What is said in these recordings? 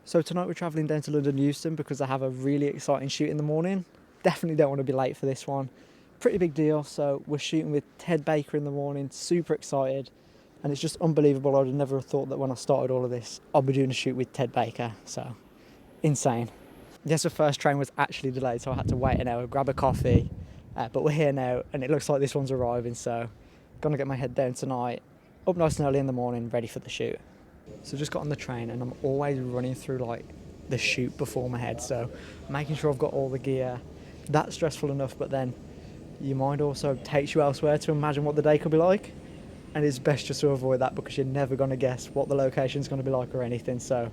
So tonight we're travelling down to London Euston because I have a really exciting shoot in the morning. Definitely don't want to be late for this one. Pretty big deal, so we're shooting with Ted Baker in the morning, super excited. And it's just unbelievable, I'd have never thought that when I started all of this, I'd be doing a shoot with Ted Baker, so insane. Yes, the first train was actually delayed, so I had to wait an hour, grab a coffee, but we're here now and it looks like this one's arriving, so gonna get my head down tonight, up nice and early in the morning, ready for the shoot. So just got on the train and I'm always running through like the shoot before my head, so making sure I've got all the gear. That's stressful enough, but then your mind also takes you elsewhere to imagine what the day could be like, and it's best just to avoid that because you're never going to guess what the location's going to be like or anything, so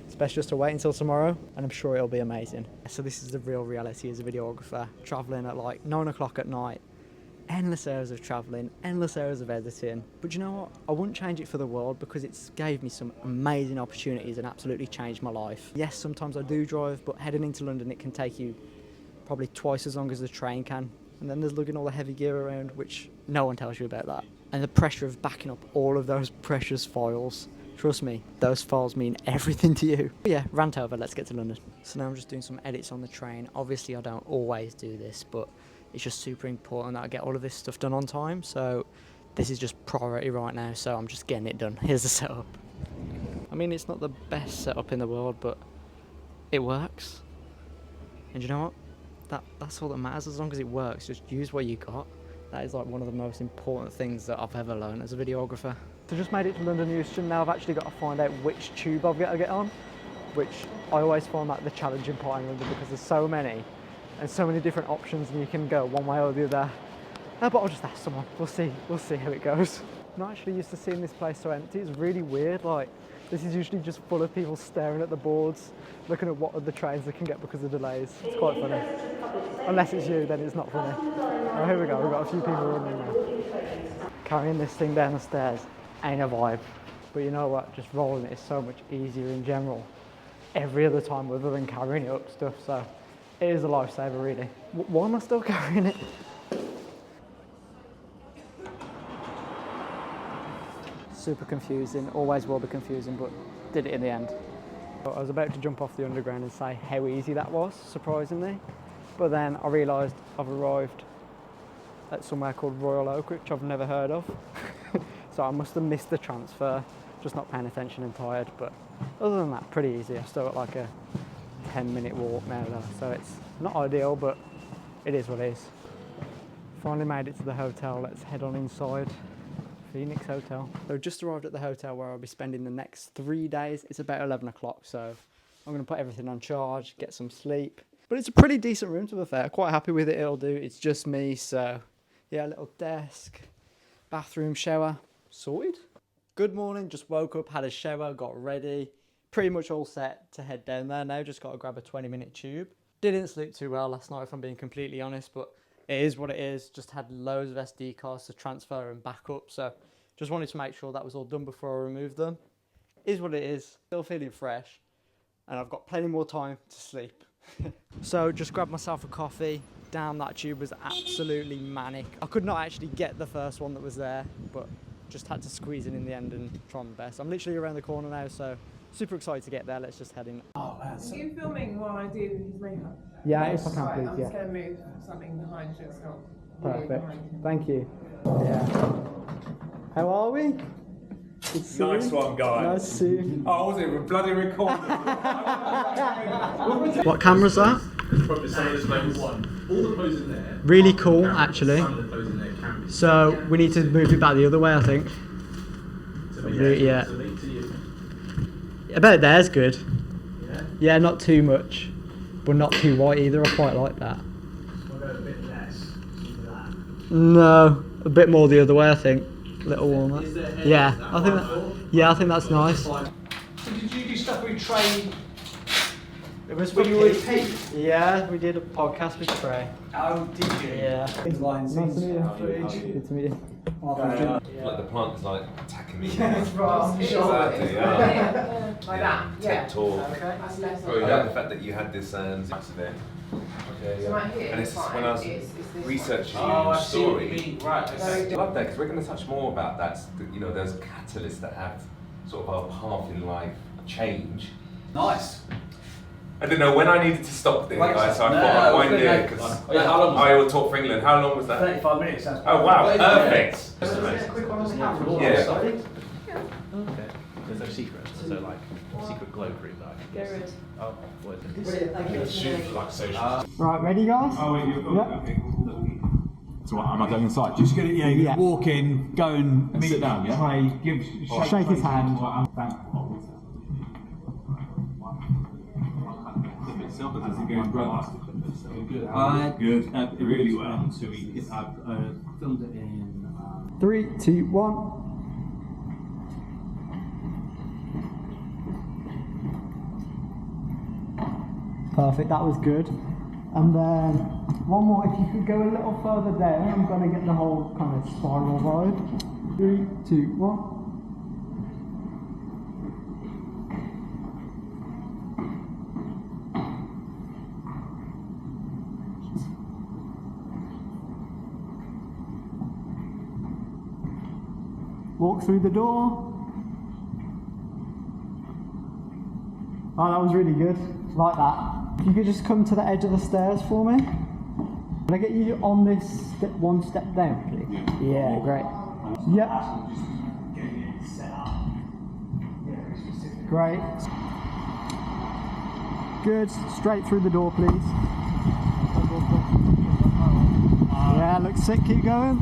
it's best just to wait until tomorrow and I'm sure it'll be amazing. So this is the real reality as a videographer, travelling at like 9 o'clock at night. Endless hours of travelling, endless hours of editing. But you know what? I wouldn't change it for the world because it's gave me some amazing opportunities and absolutely changed my life. Yes, sometimes I do drive, but heading into London it can take you probably twice as long as the train can. And then there's lugging all the heavy gear around, which no one tells you about that. And the pressure of backing up all of those precious files. Trust me, those files mean everything to you. But yeah, rant over, let's get to London. So now I'm just doing some edits on the train. Obviously I don't always do this, but it's just super important that I get all of this stuff done on time, so this is just priority right now, so I'm just getting it done. Here's the setup. I mean, it's not the best setup in the world, but it works. And you know what? That's all that matters. As long as it works, just use what you got. That is like one of the most important things that I've ever learned as a videographer. So just made it to London Euston. Now I've actually got to find out which tube I've got to get on, which I always find that the challenging part in London because there's so many. And so many different options and you can go one way or the other. But I'll just ask someone, we'll see how it goes. I'm not actually used to seeing this place so empty, it's really weird, like this is usually just full of people staring at the boards, looking at what other trains they can get because of delays. It's quite funny. Unless it's you, then it's not funny. Oh, here we go, we've got a few people running now. Carrying this thing down the stairs ain't a vibe. But you know what, just rolling it is so much easier in general. Every other time other than carrying it up stuff, so it is a lifesaver, really. Why am I still carrying it? Super confusing, always will be confusing, but did it in the end. I was about to jump off the underground and say how easy that was, surprisingly. But then I realised I've arrived at somewhere called Royal Oak, which I've never heard of. So I must have missed the transfer, just not paying attention and tired. But other than that, pretty easy. I've still got like a 10-minute walk now though, so it's not ideal, but it is what it is. Finally made it to the hotel, let's head on inside. Phoenix Hotel. So just arrived at the hotel where I'll be spending the next 3 days. It's about 11 o'clock, so I'm going to put everything on charge, get some sleep. But it's a pretty decent room to be fair, quite happy with it, it'll do. It's just me, so yeah, a little desk, bathroom, shower, sorted. Good morning, just woke up, had a shower, got ready. Pretty much all set to head down there now, just got to grab a 20-minute tube. Didn't sleep too well last night if I'm being completely honest, but it is what it is. Just had loads of SD cards to transfer and back up, so just wanted to make sure that was all done before I removed them. Is what it is, still feeling fresh, and I've got plenty more time to sleep. So just grabbed myself a coffee. Damn, that tube was absolutely manic. I could not actually get the first one that was there, but just had to squeeze it in the end and try my best. I'm literally around the corner now, so super excited to get there. Let's just head in. Oh, that's... Are you filming while I do his makeup? Yeah, if I can, please. I'm just going to move something behind you. It's not perfect. Thank you. Yeah. How are we? Nice one, guys. Nice to see you. Oh, was it? We're bloody recording. What camera's that? Probably some of those photos. All the poses in there. Really cool, actually. Some of the poses in there can be. So we need to move it back the other way, I think. So, Yeah. So link to you. I bet there's good. Yeah. Yeah, not too much, but not too white either. I quite like that. We'll go a bit less into that. No, a bit more the other way, I think. Little warmer. Is there Yeah, I think that. Yeah, I think that's nice. So did you do stuff with Trey? It was when you were with Pete? Yeah, we did a podcast with Trey. Oh, did you? Yeah. Nice to meet you. Good to meet you. Like the plant is like attacking me. Right, Exactly, yeah. like that. TED talk. Okay. That's less. Probably like the fact that you had this accident. Okay, So right here, and it's fine, when I was is this researching Oh, your I see what you story. mean. Right. I love that because we're going to touch more about that. You know, those catalysts that have sort of our path in life change. Nice. I didn't know when I needed to stop there, Right, guys, so I no, thought I'd no, wind no, there no. because Oh, yeah, how long was I will talk for England. How long was that? 35 minutes, that's Oh wow, perfect. Is there a quick one on the camera? Yeah. Sorry. Okay. There's no secret, so like secret glow cream that I can There use. is. Oh, what is it? Brilliant, thank you. Shoot for like social. Right, ready, guys? Oh, wait, you're Yep. okay. So what, am I going inside? Just get it, yeah, Yeah. walk in, go and meet sit down, yeah? Trey, Shake his hand. Good, really well. So I filmed it in. 3, 2, 1. Perfect, that was good. And then one more, if you could go a little further down, I'm gonna get the whole kind of spiral vibe. 3, 2, 1. Walk through the door. Oh, that was really good. Like that. If you could just come to the edge of the stairs for me. Can I get you on this one step down, please? Yeah, great. Yep. Great. Good. Straight through the door, please. Yeah, looks sick. Keep going.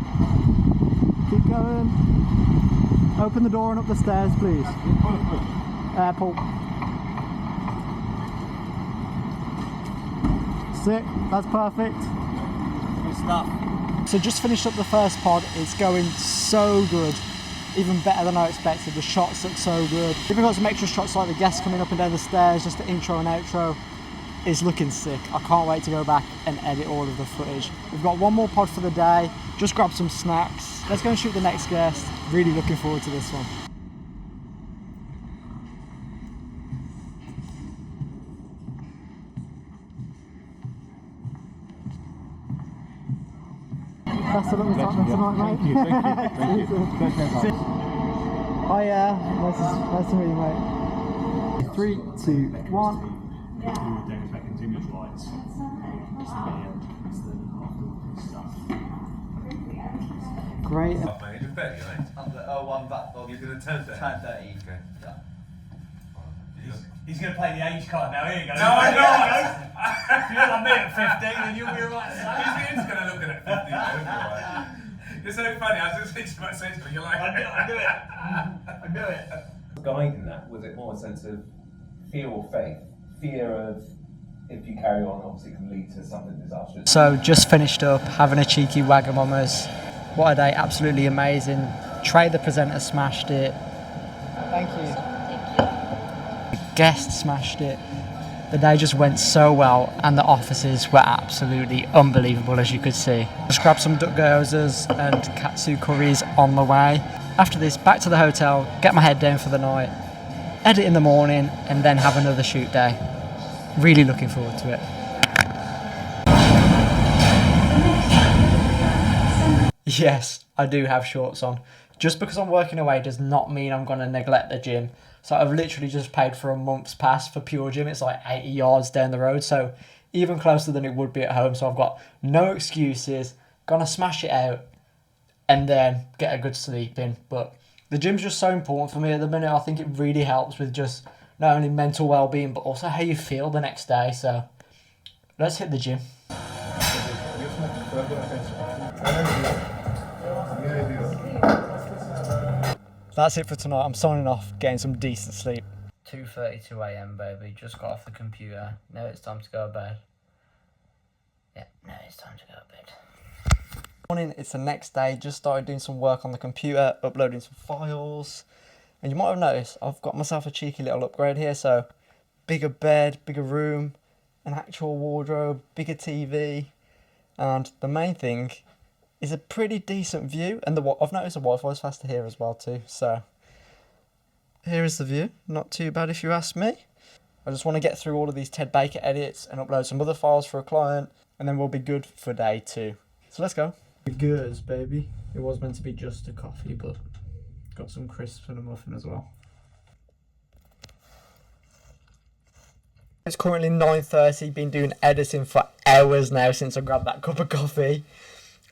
Keep going. Open the door and up the stairs, please. Pull. Sick. That's perfect. Good stuff. So just finished up the first pod. It's going so good. Even better than I expected. The shots look so good. Even got some extra shots like the guests coming up and down the stairs, just the intro and outro. Is looking sick. I can't wait to go back and edit all of the footage. We've got one more pod for the day. Just grab some snacks. Let's go and shoot the next guest. Really looking forward to this one. Best of luck with that tonight, mate. Thank you. Oh yeah, nice to meet you, mate. 3, 2, 1. David Beckham's image lights. Great. Oh, mate, you're better, mate. Oh, one back. Oh, You're going to turn that. turn 30. Okay. Yeah. He's going to play the age card now, here you go. No, I know. If you're like me at 15, then you'll be alright. He's going to look at it 50, right? It's so funny. I was just thinking about saying to you, you're like, I do it. I do it. guiding that, was it more a sense of fear or faith? Fear of if you carry on, obviously it can lead to something disastrous. So just finished up having a cheeky Wagamamas. What a day, absolutely amazing. Trey the presenter smashed it. Thank you. The guest smashed it. The day just went so well and the offices were absolutely unbelievable, as you could see. Just grabbed some duck gyozas and katsu curries on the way. After this, back to the hotel, get my head down for the night, edit in the morning and then have another shoot day. Really looking forward to it. Yes, I do have shorts on. Just because I'm working away does not mean I'm going to neglect the gym. So I've literally just paid for a month's pass for Pure Gym. It's like 80 yards down the road, so even closer than it would be at home. So I've got no excuses, gonna smash it out and then get a good sleep in. But the gym's just so important for me at the minute. I think it really helps with just not only mental well-being, but also how you feel the next day. So let's hit the gym. That's it for tonight. I'm signing off, getting some decent sleep. 2:32 a.m, baby. Just got off the computer. Now it's time to go to bed. Yeah, now it's time to go to bed. Morning, it's the next day. Just started doing some work on the computer, uploading some files. And you might have noticed, I've got myself a cheeky little upgrade here. So, bigger bed, bigger room, an actual wardrobe, bigger TV. And the main thing is a pretty decent view, and I've noticed the Wi-Fi is faster here as well too, so here is the view. Not too bad if you ask me. I just want to get through all of these Ted Baker edits and upload some other files for a client, and then we'll be good for day 2. So let's go. Goods, baby. It was meant to be just a coffee, but got some crisps and a muffin as well. It's currently 9:30, been doing editing for hours now since I grabbed that cup of coffee.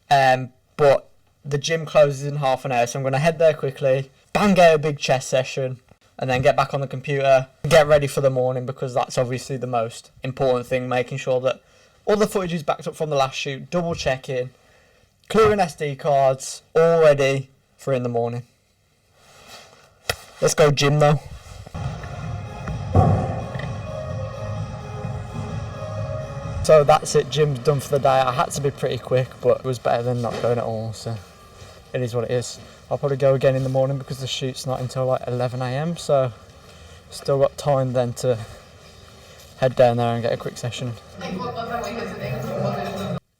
But the gym closes in half an hour, so I'm going to head there quickly, bang out a big chest session, and then get back on the computer, get ready for the morning, because that's obviously the most important thing, making sure that all the footage is backed up from the last shoot, double checking, clearing SD cards, all ready for in the morning. Let's go gym though. So that's it, gym's done for the day. I had to be pretty quick, but it was better than not going at all, so it is what it is. I'll probably go again in the morning because the shoot's not until like 11 AM, so still got time then to head down there and get a quick session.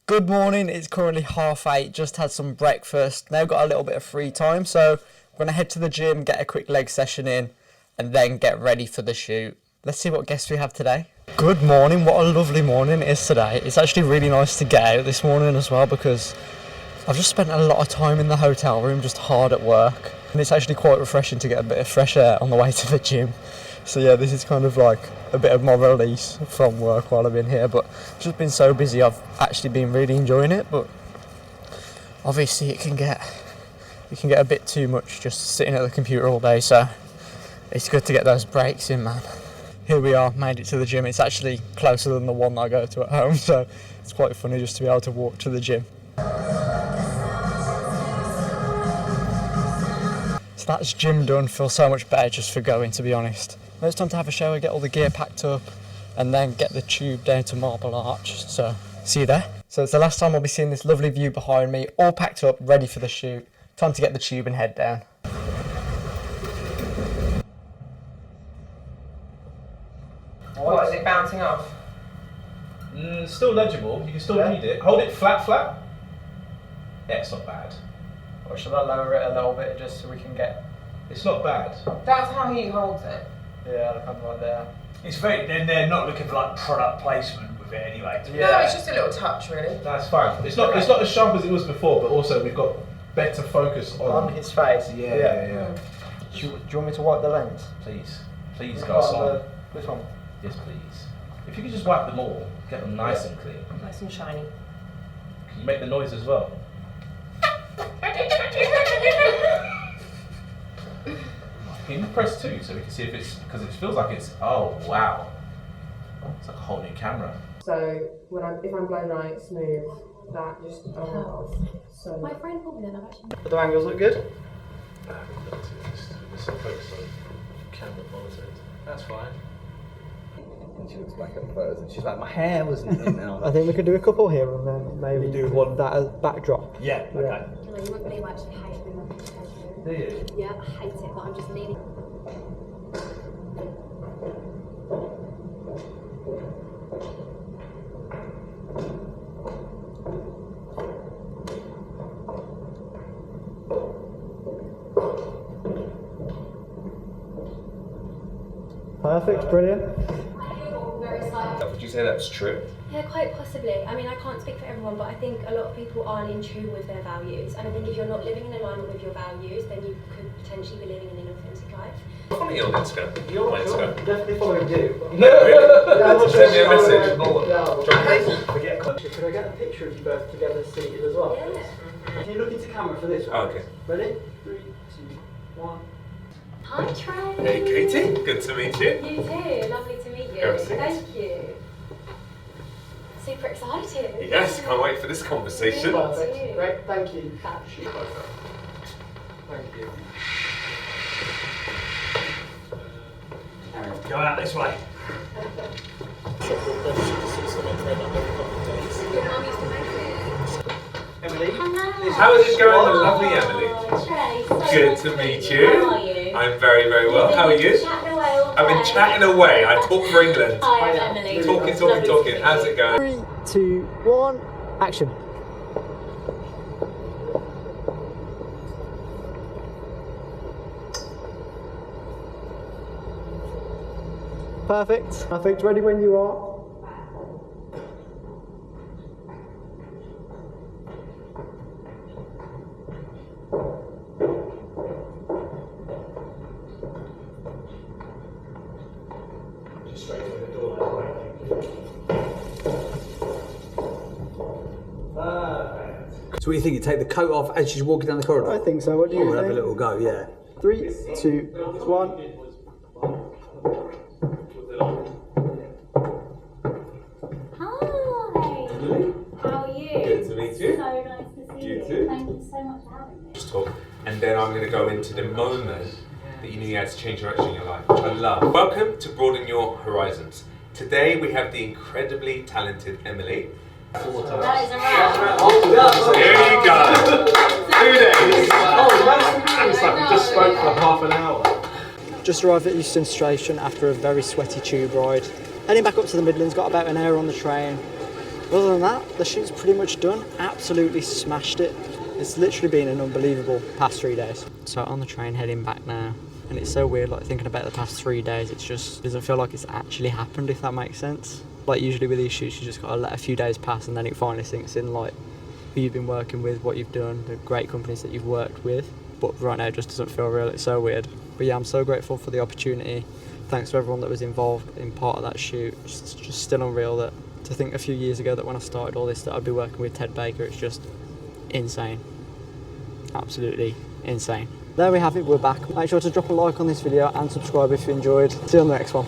Good morning, it's currently 8:30, just had some breakfast, now got a little bit of free time, so I'm going to head to the gym, get a quick leg session in, and then get ready for the shoot. Let's see what guests we have today. Good morning, what a lovely morning it is today. It's actually really nice to get out this morning as well, because I've just spent a lot of time in the hotel room just hard at work, and it's actually quite refreshing to get a bit of fresh air on the way to the gym. So yeah, this is kind of like a bit of my release from work while I've been here, but it's just been so busy. I've actually been really enjoying it, but obviously it can get a bit too much just sitting at the computer all day, so it's good to get those breaks in, man. Here we are, made it to the gym. It's actually closer than the one that I go to at home, so it's quite funny just to be able to walk to the gym. So that's gym done. Feels so much better just for going, to be honest. Now it's time to have a shower, get all the gear packed up, and then get the tube down to Marble Arch. So see you there. So it's the last time I'll be seeing this lovely view behind me, all packed up, ready for the shoot. Time to get the tube and head down. What, is it bouncing off? Still legible. You can still read it. Hold it flat. Yeah, it's not bad. Or should I lower it a little bit just so we can get... It's not bad. That's how he holds it. Yeah, kind of like there. It's very. Then they're not looking for like product placement with it anyway. No, it's just a little touch, really. That's fine. It's not as sharp as it was before, but also we've got better focus on his face. Yeah. Do you want me to wipe the lens? Please, garçon. This one. Yes, please. If you could just wipe them all, get them nice and clean. Nice and shiny. Can you make the noise as well? Can you press 2 so we can see if it's, because it feels like it's, oh wow. It's like a whole new camera. So if I'm blown right, smooth, that just so. My friend told me that I've actually. The angles look good? Let's focus on camera monitors. That's fine. And she looks back at the photos and she's like, my hair wasn't in there. I think we could do a couple here and then maybe do one that as backdrop. Yeah. Okay. No, you won't believe I actually hate being on pictures. Do you? Yeah, I hate it, but I'm just leaning. Perfect, brilliant. I feel very slightly. Would you say that's true? Yeah, quite possibly. I mean, I can't speak for everyone, but I think a lot of people aren't in tune with their values. And I think if you're not living in alignment with your values, then you could potentially be living an inauthentic life. Follow you on Instagram. You're on Instagram. Definitely following you. No, really? Yeah, Send me a message. Could I get a picture of you both together seated as well? Yeah. Can you look into camera for this one? Oh, okay. Ready? 3, 2, 1. Hi, Trey. Hey, Katie. Good to meet you. You too. Lovely to meet you. Everything. Thank you. Super excited. Yes, can't wait for this conversation. Perfect. Great, thank you. Fab. Thank you. Go out this way. Your mum used to make it. Emily? Hello. How is it going, the lovely Emily? Trey, so Good nice to meet How you. are you? I'm very, very well. How are you? Chatting away all I've been day. chatting away. I talk for England. Hi, I'm Emily. Talking. Lovely to meet How's you. it going? 3, 2, 1, action. Perfect. Perfect. Ready when you are. Just straight through the door that way. So what do you think? You take the coat off as she's walking down the corridor? I think so. What do you We'll think? have a little go, yeah. 3, 2, 1. Hi. How are you? Good to meet you. So nice to see you. too. Thank you so much for having me. Just talk, and then I'm going to go into the moment that you knew you had to change direction in your life, which I love. Welcome to Broaden Your Horizons. Today we have the incredibly talented Emily. That is a wrap. There you go. 2 days. Oh, nice to meet you. It's like we just spoke for half an hour. Just arrived at Euston Station after a very sweaty tube ride. Heading back up to the Midlands, got about an hour on the train. Other than that, the shoot's pretty much done. Absolutely smashed it. It's literally been an unbelievable past 3 days. So on the train heading back now, and it's so weird, like thinking about the past 3 days, it's just doesn't feel like it's actually happened, if that makes sense. Like usually with these shoots, you just gotta let a few days pass and then it finally sinks in, like who you've been working with, what you've done, the great companies that you've worked with. But right now it just doesn't feel real, it's so weird. But yeah, I'm so grateful for the opportunity. Thanks to everyone that was involved in part of that shoot. It's just still unreal that to think a few years ago that when I started all this that I'd be working with Ted Baker. It's just insane. Absolutely insane. There we have it, we're back. Make sure to drop a like on this video and subscribe if you enjoyed. See you on the next one.